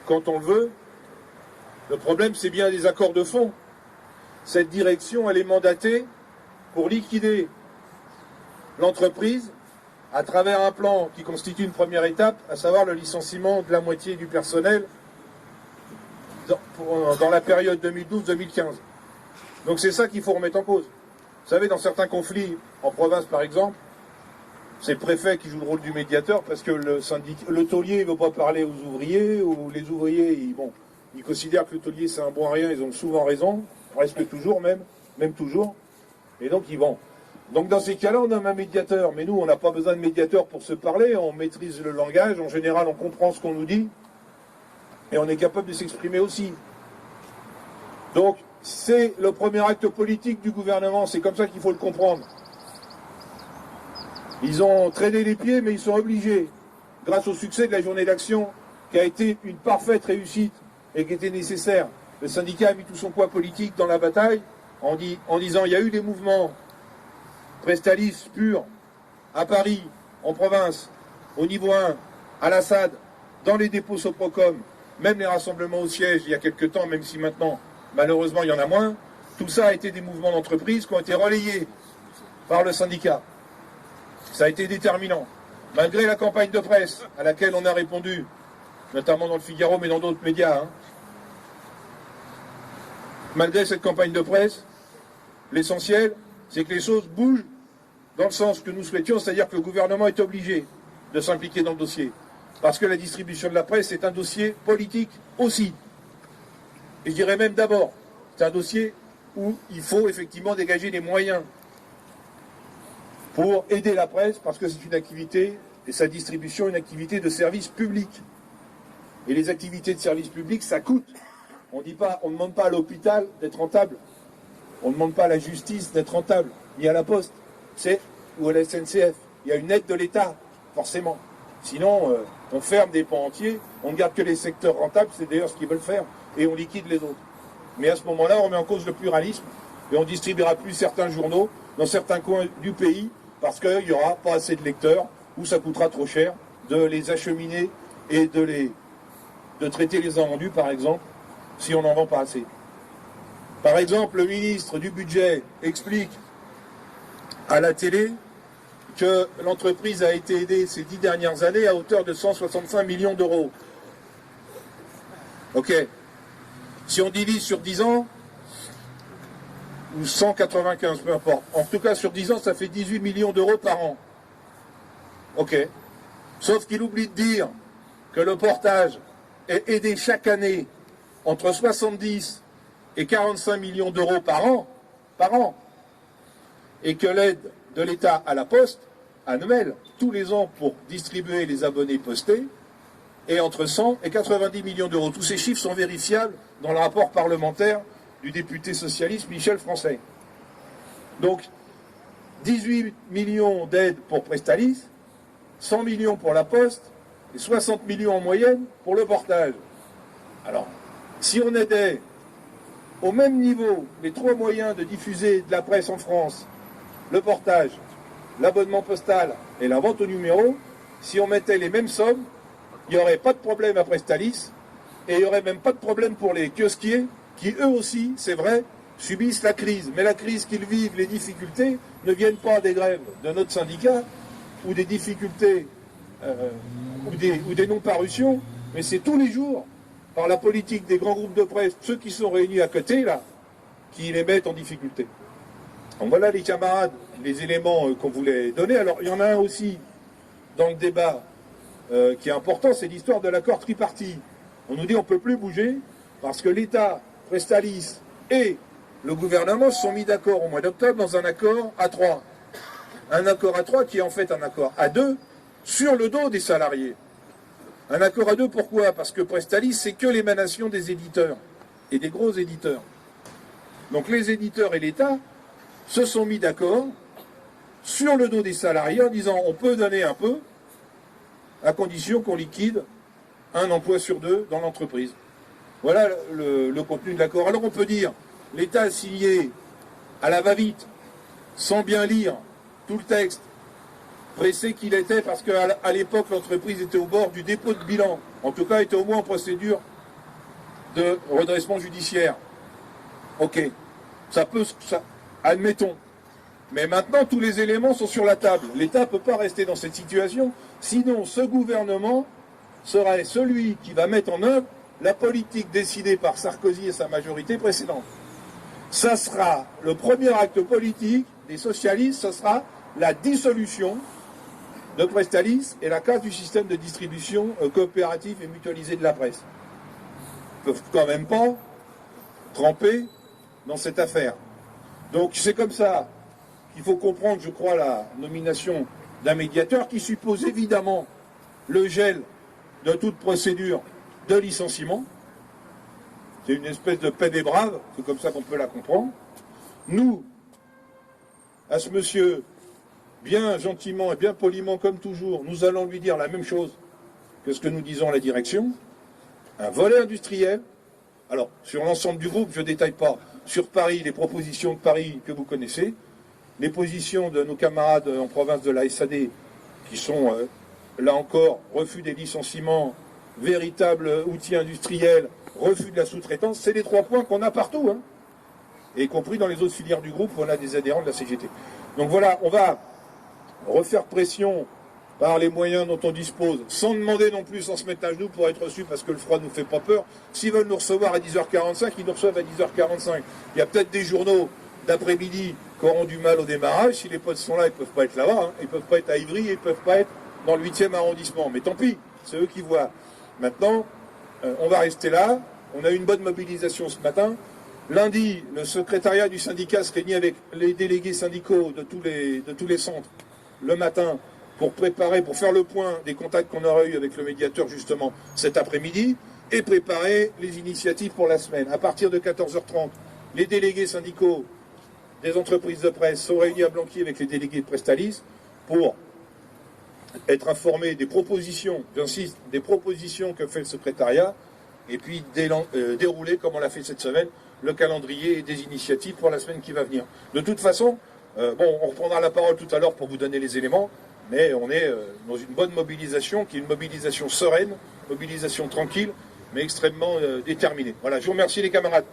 quand on le veut. Le problème, c'est bien des accords de fond. Cette direction, elle est mandatée pour liquider l'entreprise à travers un plan qui constitue une première étape, à savoir le licenciement de la moitié du personnel dans la période 2012-2015. Donc c'est ça qu'il faut remettre en cause. Vous savez, dans certains conflits, en province par exemple, c'est le préfet qui joue le rôle du médiateur parce que le taulier ne veut pas parler aux ouvriers, ou les ouvriers, ils considèrent que le taulier c'est un bon à rien, ils ont souvent raison, presque toujours même toujours, et donc ils vont. Donc dans ces cas-là, on a un médiateur, mais nous on n'a pas besoin de médiateur pour se parler, on maîtrise le langage, en général on comprend ce qu'on nous dit, et on est capable de s'exprimer aussi. Donc c'est le premier acte politique du gouvernement, c'est comme ça qu'il faut le comprendre. Ils ont traîné les pieds, mais ils sont obligés, grâce au succès de la journée d'action, qui a été une parfaite réussite et qui était nécessaire. Le syndicat a mis tout son poids politique dans la bataille, en disant il y a eu des mouvements Prestalis purs à Paris, en province, au niveau 1, à la SAD, dans les dépôts Soprocom, même les rassemblements au siège il y a quelques temps, même si maintenant, malheureusement, il y en a moins. Tout ça a été des mouvements d'entreprise qui ont été relayés par le syndicat. Ça a été déterminant. Malgré la campagne de presse à laquelle on a répondu, notamment dans le Figaro, mais dans d'autres médias, malgré cette campagne de presse, l'essentiel, c'est que les choses bougent dans le sens que nous souhaitions, c'est-à-dire que le gouvernement est obligé de s'impliquer dans le dossier. Parce que la distribution de la presse est un dossier politique aussi. Et je dirais même d'abord, c'est un dossier où il faut effectivement dégager des moyens pour aider la presse, parce que c'est une activité, et sa distribution, une activité de service public. Et les activités de service public, ça coûte. On ne demande pas à l'hôpital d'être rentable. On ne demande pas à la justice d'être rentable, ni à la Poste, ou à la SNCF. Il y a une aide de l'État, forcément. Sinon, on ferme des pans entiers, on ne garde que les secteurs rentables, c'est d'ailleurs ce qu'ils veulent faire, et on liquide les autres. Mais à ce moment-là, on met en cause le pluralisme, et on ne distribuera plus certains journaux dans certains coins du pays, parce qu'il n'y aura pas assez de lecteurs, ou ça coûtera trop cher de les acheminer et de traiter les invendus, par exemple, si on n'en vend pas assez. Par exemple, le ministre du Budget explique à la télé que l'entreprise a été aidée ces 10 dernières années à hauteur de 165 millions d'euros. Ok. Si on divise sur 10 ans, ou 195, peu importe. En tout cas, sur 10 ans, ça fait 18 millions d'euros par an. Ok. Sauf qu'il oublie de dire que le portage est aidé chaque année entre 70 et 45 millions d'euros par an, et que l'aide de l'État à la Poste, annuelle, tous les ans pour distribuer les abonnés postés, est entre 100 et 90 millions d'euros. Tous ces chiffres sont vérifiables dans le rapport parlementaire du député socialiste Michel Français. Donc, 18 millions d'aides pour Prestalis, 100 millions pour la Poste, et 60 millions en moyenne pour le portage. Alors, si on aidait au même niveau les trois moyens de diffuser de la presse en France, le portage, l'abonnement postal et la vente au numéro, si on mettait les mêmes sommes, il n'y aurait pas de problème à Prestalis, et il n'y aurait même pas de problème pour les kiosquiers, qui eux aussi, c'est vrai, subissent la crise. Mais la crise qu'ils vivent, les difficultés, ne viennent pas des grèves de notre syndicat, ou des difficultés, ou des non-parutions, mais c'est tous les jours, par la politique des grands groupes de presse, ceux qui sont réunis à côté, là, qui les mettent en difficulté. Donc voilà les camarades, les éléments qu'on voulait donner. Alors il y en a un aussi dans le débat qui est important, c'est l'histoire de l'accord tripartite. On nous dit on ne peut plus bouger parce que l'État, Prestalis et le gouvernement se sont mis d'accord au mois d'octobre dans un accord à 3. Un accord à 3 qui est en fait un accord à 2 sur le dos des salariés. Un accord à 2 pourquoi? Parce que Prestalis c'est que l'émanation des éditeurs et des gros éditeurs. Donc les éditeurs et l'État se sont mis d'accord sur le dos des salariés en disant on peut donner un peu à condition qu'on liquide un emploi sur 2 dans l'entreprise. Voilà le contenu de l'accord. Alors on peut dire l'État a signé à la va-vite, sans bien lire tout le texte, pressé qu'il était parce qu'à l'époque l'entreprise était au bord du dépôt de bilan, en tout cas était au moins en procédure de redressement judiciaire. Ok, admettons. Mais maintenant, tous les éléments sont sur la table. L'État ne peut pas rester dans cette situation, sinon ce gouvernement serait celui qui va mettre en œuvre la politique décidée par Sarkozy et sa majorité précédente. Ça sera le premier acte politique des socialistes, ce sera la dissolution de Prestalis et la casse du système de distribution coopérative et mutualisée de la presse. Ils ne peuvent quand même pas tremper dans cette affaire. Donc c'est comme ça qu'il faut comprendre, je crois, la nomination d'un médiateur qui suppose évidemment le gel de toute procédure de licenciement. C'est une espèce de paix des braves, c'est comme ça qu'on peut la comprendre. Nous, à ce monsieur, bien gentiment et bien poliment comme toujours, nous allons lui dire la même chose que ce que nous disons à la direction. Un volet industriel. Alors, sur l'ensemble du groupe, je ne détaille pas. Sur Paris, les propositions de Paris que vous connaissez, les positions de nos camarades en province de la SAD, qui sont, là encore, refus des licenciements, véritable outil industriel, refus de la sous-traitance, c'est les 3 points qu'on a partout, hein, y compris dans les autres filières du groupe où on a des adhérents de la CGT. Donc voilà, on va refaire pression par les moyens dont on dispose, sans demander non plus, sans se mettre à genoux pour être reçus, parce que le froid ne nous fait pas peur. S'ils veulent nous recevoir à 10h45, ils nous reçoivent à 10h45. Il y a peut-être des journaux d'après-midi qui auront du mal au démarrage. Si les potes sont là, ils ne peuvent pas être là-bas. Hein. Ils ne peuvent pas être à Ivry, ils ne peuvent pas être dans le 8e arrondissement. Mais tant pis, c'est eux qui voient. Maintenant, on va rester là. On a eu une bonne mobilisation ce matin. Lundi, le secrétariat du syndicat se réunit avec les délégués syndicaux de tous les centres le matin pour faire le point des contacts qu'on aura eu avec le médiateur justement cet après-midi et préparer les initiatives pour la semaine. À partir de 14h30, les délégués syndicaux des entreprises de presse sont réunis à Blanqui avec les délégués de Prestalis pour être informés des propositions, j'insiste, des propositions que fait le secrétariat et puis dérouler, comme on l'a fait cette semaine, le calendrier et des initiatives pour la semaine qui va venir. De toute façon, on reprendra la parole tout à l'heure pour vous donner les éléments, mais on est dans une bonne mobilisation, qui est une mobilisation sereine, mobilisation tranquille, mais extrêmement déterminée. Voilà, je vous remercie les camarades.